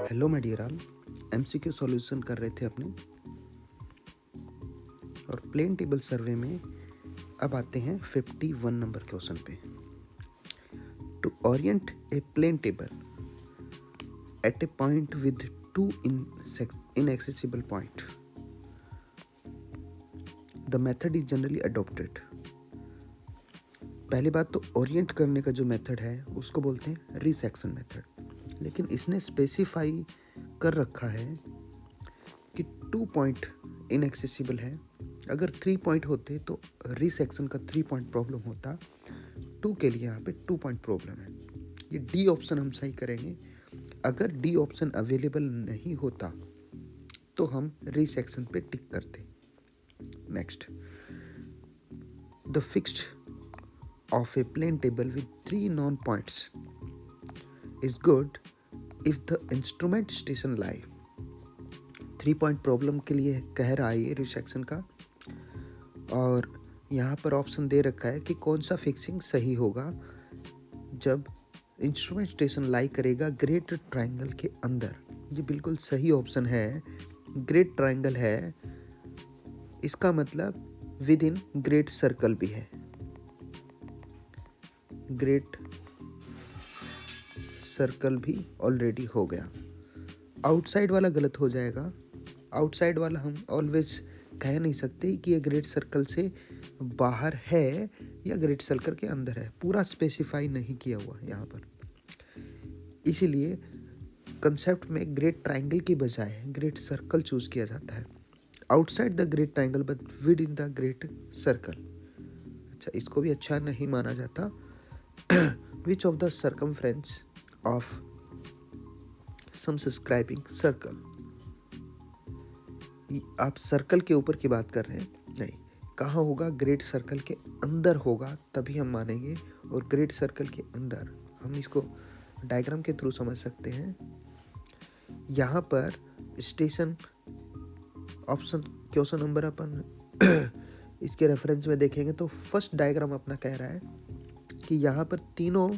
Hello my dear all, MCQ solution कर रहे थे अपने और प्लेन टेबल सर्वे में अब आते हैं 51 नंबर क्वेश्चन पे। To orient a plane table at a point with two inaccessible point, the method is generally adopted. पहली बात तो ओरिएंट करने का जो मेथड है उसको बोलते हैं रीसेक्शन मेथड, लेकिन इसने स्पेसिफाई कर रखा है कि 2 पॉइंट इनएक्सेसिबल है। अगर 3 पॉइंट होते तो रीसेक्शन का 3 पॉइंट प्रॉब्लम होता, 2 के लिए यहाँ पे 2 पॉइंट प्रॉब्लम है। ये डी ऑप्शन हम सही करेंगे। अगर डी ऑप्शन अवेलेबल नहीं होता तो हम रीसेक्शन पे टिक करते। Next, the fixed of a plane table with 3 known points is good if the instrument station lie. 3 point problem के लिए कह रहा है ये रिसेक्शन का, और यहाँ पर ऑप्शन दे रखा है कि कौन सा फिक्सिंग सही होगा जब इंस्ट्रूमेंट स्टेशन लाई करेगा ग्रेट ट्रायंगल के अंदर। ये बिल्कुल सही ऑप्शन है, ग्रेट ट्रायंगल है, इसका मतलब विद इन ग्रेट सर्कल भी है। ग्रेट सर्कल भी ऑलरेडी हो गया। आउटसाइड वाला गलत हो जाएगा। आउटसाइड वाला हम ऑलवेज कह नहीं सकते कि ये ग्रेट सर्कल से बाहर है या ग्रेट सर्कल के अंदर है, पूरा स्पेसिफाई नहीं किया हुआ यहाँ पर। इसीलिए कंसेप्ट में ग्रेट ट्रायंगल के बजाय ग्रेट सर्कल चूज किया जाता है। Outside the great triangle but within the great circle. अच्छा, इसको भी अच्छा नहीं माना जाता। Which of the circumference of some subscribing circle. आप सर्कल के ऊपर की बात कर रहे हैं, नहीं, कहाँ होगा? ग्रेट सर्कल के अंदर होगा तभी हम मानेंगे। और ग्रेट सर्कल के अंदर हम इसको डायग्राम के थ्रू समझ सकते हैं। यहाँ पर स्टेशन ऑप्शन क्वेश्चन नंबर अपन इसके रेफरेंस में देखेंगे तो फर्स्ट डायग्राम अपना कह रहा है कि यहाँ पर तीनों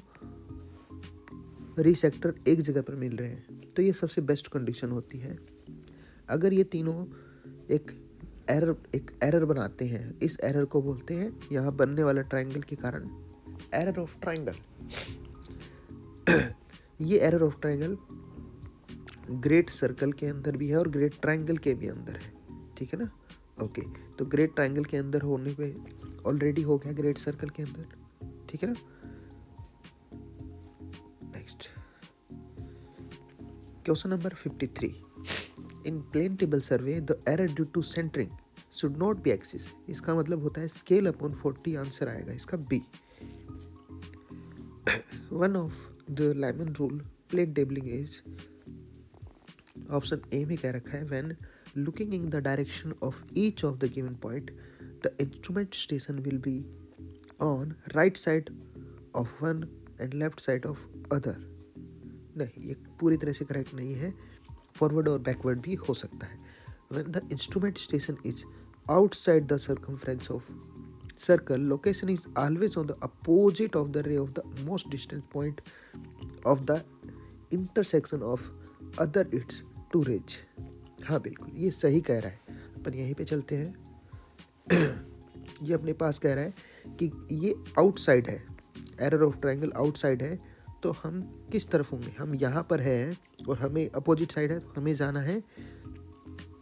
रीसेक्टर एक जगह पर मिल रहे हैं, तो ये सबसे बेस्ट कंडीशन होती है। अगर ये तीनों एक एरर बनाते हैं, इस एरर को बोलते हैं यहाँ बनने वाला ट्रायंगल के कारण एरर ऑफ ट्रायंगल। ये error of triangle great circle के अंदर भी है और ग्रेट ट्रायंगल के भी अंदर है, ठीक है ना? ओके, तो ग्रेट ट्रायंगल के अंदर होने पे ऑलरेडी हो गया ग्रेट सर्कल के अंदर, ठीक है ना? Next, question number 53। In plane table survey the error due to centering should not be axis. इसका मतलब होता है स्केल अपॉन 40 आंसर आएगा इसका B. One of the Lyman rule plane tabling is, option A में क्या रखा है, when looking in the direction of each of the given point the instrument station will be on right side of one and left side of other. नहीं, ये पूरी तरह से correct नहीं है, फॉरवर्ड और बैकवर्ड भी हो सकता है। When the instrument station is outside the circumference of circle, location is always on the opposite of the ray of the most distance point of the intersection of other its two rays. हाँ बिल्कुल, ये सही कह रहा है। अपन यहीं पे चलते हैं। ये अपने पास कह रहा है कि ये आउटसाइड है, एरर ऑफ ट्रायंगल आउटसाइड है, तो हम किस तरफ होंगे? हम यहाँ पर हैं और हमें अपोजिट साइड है, तो हमें जाना है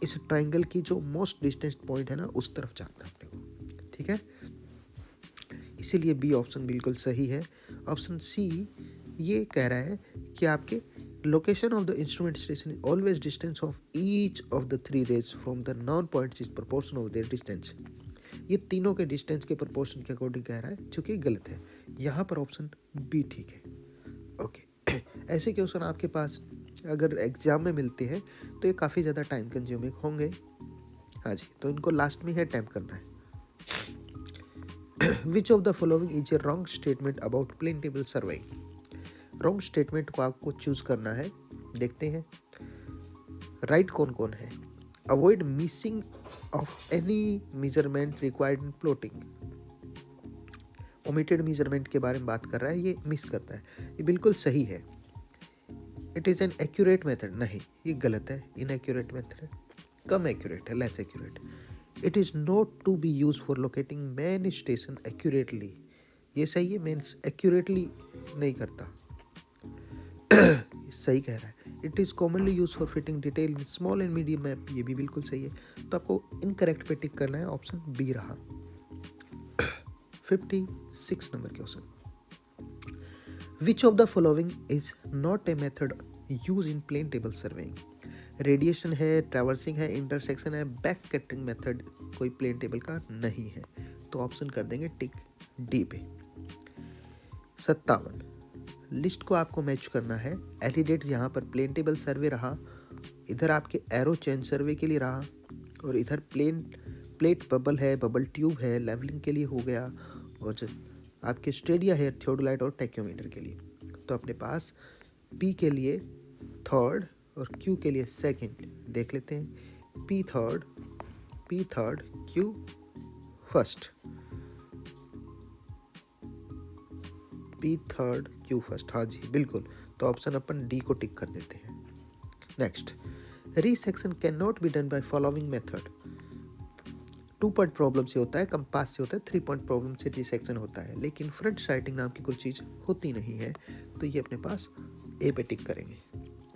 इस ट्रायंगल की जो मोस्ट डिस्टेंस पॉइंट है ना, उस तरफ जाना है अपने को, ठीक है? इसीलिए बी ऑप्शन बिल्कुल सही है। ऑप्शन सी ये कह रहा है कि आपके location of the instrument station is always distance of each of the 3 rays from the known points is proportion of their distance. ये तीनों के डिस्टेंस के प्रोपोर्शन के अकॉर्डिंग कह रहा है, जो कि गलत है। यहाँ पर ऑप्शन बी ठीक है। ओके, ऐसे क्वेश्चन आपके पास अगर एग्जाम में मिलते हैं तो ये काफ़ी ज़्यादा टाइम कंज्यूमिंग होंगे। हाँ जी, तो इनको लास्ट में ही अटेम्प्ट करना है। Which of the following is a wrong statement about plane table survey. Wrong statement को आपको चूज करना है। देखते हैं राइट कौन कौन है। Avoid missing of any measurement required in plotting. Omitted measurement के बारे में बात कर रहा है, ये मिस करता है, ये बिल्कुल सही है। It is an accurate method, नहीं ये गलत है, इनएक्यूरेट मेथड है, कम एक्यूरेट है, less accurate. It is not to be use for locating main station accurately, ये सही है, मेन एक्यूरेटली नहीं करता, सही कह रहा है। It is commonly use for fitting detail in small and medium map, ये भी बिल्कुल सही है। तो आपको इनकरेक्ट पे टिक करना है, ऑप्शन बी रहा। 56 number question, which of the following is not a method use in plane table surveying? Radiation है, ट्रैवर्सिंग है, इंटरसेक्शन है, बैक कटिंग मेथड कोई प्लेन टेबल का नहीं है, तो ऑप्शन कर देंगे टिक डी पे। 57, लिस्ट को आपको मैच करना है। एलिडेट यहाँ पर प्लेन टेबल सर्वे रहा, इधर आपके एरो चेंज सर्वे के लिए रहा, और इधर प्लेट बबल है, बबल ट्यूब है, लेवलिंग के लिए हो गया, और जो आपके स्टेडिया है थियोडोलाइट और टैक्योमीटर के लिए। तो अपने पास पी के लिए थर्ड और क्यू के लिए सेकंड देख लेते हैं। P third, Q first, P third, Q first, हाँ जी बिल्कुल। तो ऑप्शन अपन डी को टिक कर देते हैं। Next, resection can not be done by following method. 2 point problem से होता है, कंपास से होता है, 3 पॉइंट प्रॉब्लम से रीसेक्शन होता है, लेकिन फ्रंट साइटिंग नाम की कोई चीज़ होती नहीं है, तो ये अपने पास ए पे टिक करेंगे।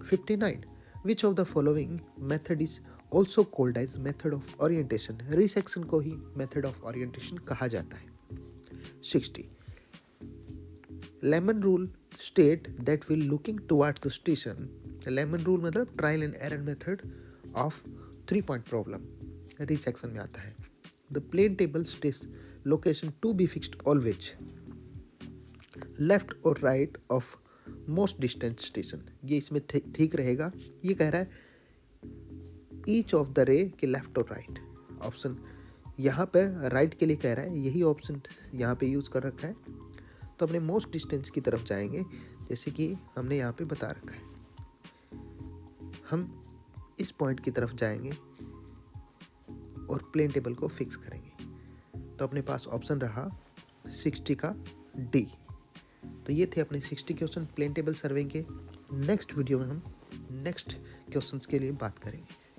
59, which of the following method is also called as method of orientation? Resection को ही मेथड ऑफ ओरिएंटेशन कहा जाता है। 60, lemon rule state that will looking towards the station. Lemon rule मतलब trial and error method of 3 point problem resection में आता है। The plane table states location to be fixed always left और right of most distant station, ये इसमें ठीक रहेगा। ये कह रहा है ईच ऑफ द रे के लेफ्ट और राइट, ऑप्शन यहाँ पर राइट के लिए कह रहा है, यही ऑप्शन यहाँ पे यूज़ कर रखा है। तो अपने मोस्ट डिस्टेंस की तरफ जाएंगे, जैसे कि हमने यहाँ पे बता रखा है, हम इस पॉइंट की तरफ जाएंगे और प्लेन टेबल को फिक्स करेंगे। तो अपने पास ऑप्शन रहा 60 का डी। तो ये थे अपने 60 क्वेश्चन प्लेन टेबल सर्वे के। नेक्स्ट वीडियो में हम नेक्स्ट क्वेश्चंस के लिए बात करेंगे।